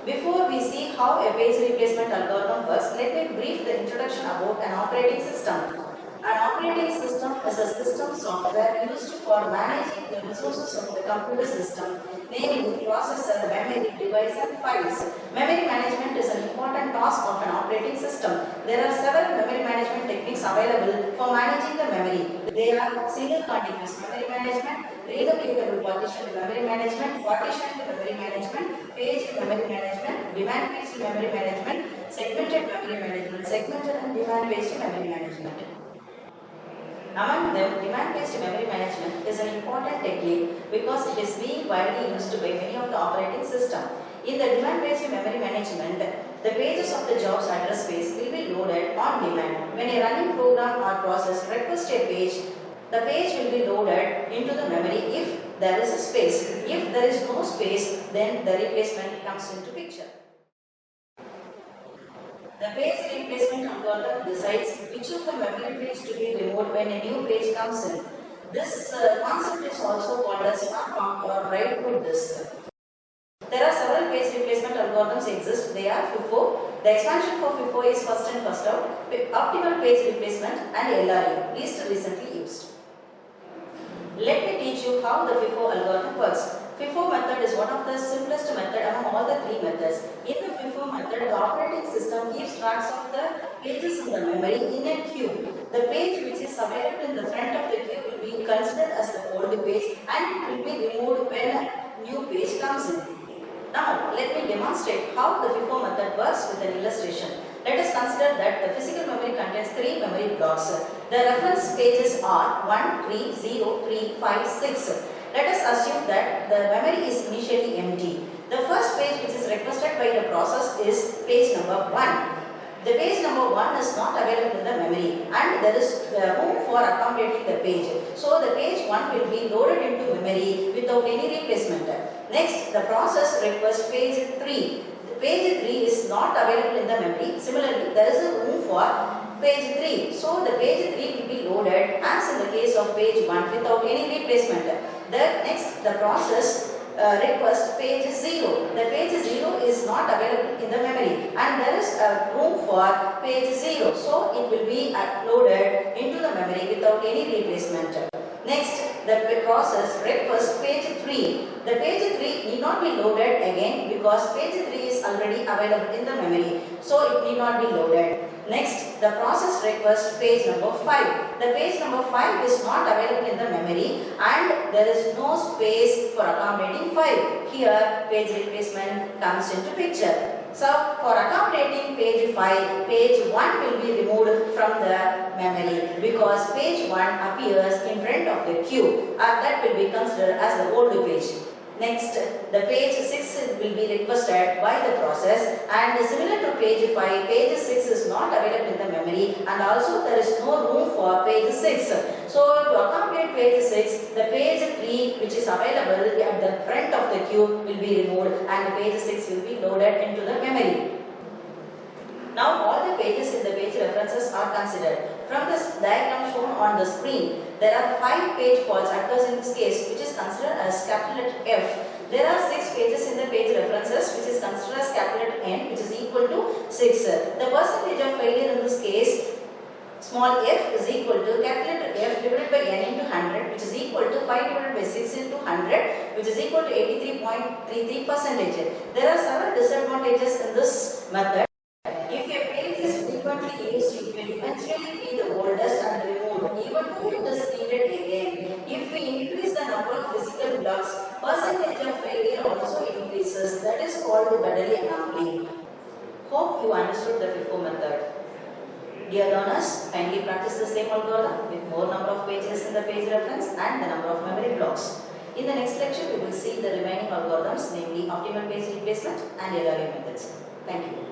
Before we see how a page replacement algorithm works, let me brief the introduction about an operating system. An operating system is a system software used for managing the resources of the computer system, namely processor, memory, device and files. Memory management is an important task of an operating system. There are several memory management techniques available for managing the memory. They are single continuous memory management, relocatable partition memory management, partition memory management, page memory management, demand-based memory management, segmented memory management, segmented and demand-based memory management. Among them, demand-based memory management is an important technique because it is being widely used by many of the operating systems. In the demand-based memory management, the pages of the job's address space will be loaded on demand. When a running program or process requests a page, the page will be loaded into the memory if there is a space. If there is no space, then the replacement comes into picture. The page replacement algorithm decides which of the memory page to be removed when a new page comes in. This concept is also called as swap or write to disk. There are several page replacement algorithms exist. They are FIFO. The expansion for FIFO is first in first out, optimal page replacement and LRU, least recently used. Let me teach you how the FIFO algorithm works. FIFO method is one of the simplest method among all the three methods. In the FIFO method, the operating system keeps tracks of the pages in the memory in a queue. The page which is available in the front of the queue will be considered as the old page and it will be removed when a new page comes in. Now, let me demonstrate how the FIFO method works with an illustration. Let us consider that the physical memory contains three memory blocks. The reference pages are 1, 3, 0, 3, 5, 6. Let us assume that the memory is initially empty. The first page which is requested by the process is page number 1. The page number 1 is not available in the memory and there is room for accommodating the page. So the page 1 will be loaded into memory without any replacement. Next, the process requests page 3. The page 3 is not available in the memory. Similarly, there is a room for page 3. So the page 3 will be loaded as in the case of page 1 without any replacement. Next, the process requests page 0. The page 0 is not available in the memory and there is a room for page 0. So it will be uploaded into the memory without any replacement. Next, the process requests page 3. The page 3 need not be loaded again because page 3 is already available in the memory. So it need not be loaded. Next, the process requests page number 5. The page number 5 is not available in the memory and there is no space for accommodating 5. Here, page replacement comes into picture. So, for accommodating page 5, page 1 will be removed from the memory because page 1 appears in front of the queue and that will be considered as the old page. Next, the page 6 will be requested by the process and similar to page 5, page 6 is not available in the memory and also there is no room for page 6. So, to accommodate page 6, the page 3 which is available at the front of the queue will be removed and page 6 will be loaded into the memory. Now all the pages in the page references are considered. From this diagram shown on the screen, there are 5 page faults occurs in this case which is considered as capital letter F. There are 6 pages in the page references which is considered as capital letter N which is equal to 6. The percentage of failure in this case, small f is equal to capital letter F divided by N into 100 which is equal to 5 divided by 6 into 100 which is equal to 83.33%. There are several disadvantages in this method. If a page is frequently used, it will eventually be the oldest and removed even though it is needed again. If we increase the number of physical blocks, percentage of failure also increases. That is called the Badali anomaly. Hope you understood the FIFO method. Dear learners, kindly practice the same algorithm with more number of pages in the page reference and the number of memory blocks. In the next lecture, we will see the remaining algorithms, namely optimal page replacement and LRU methods. Thank you.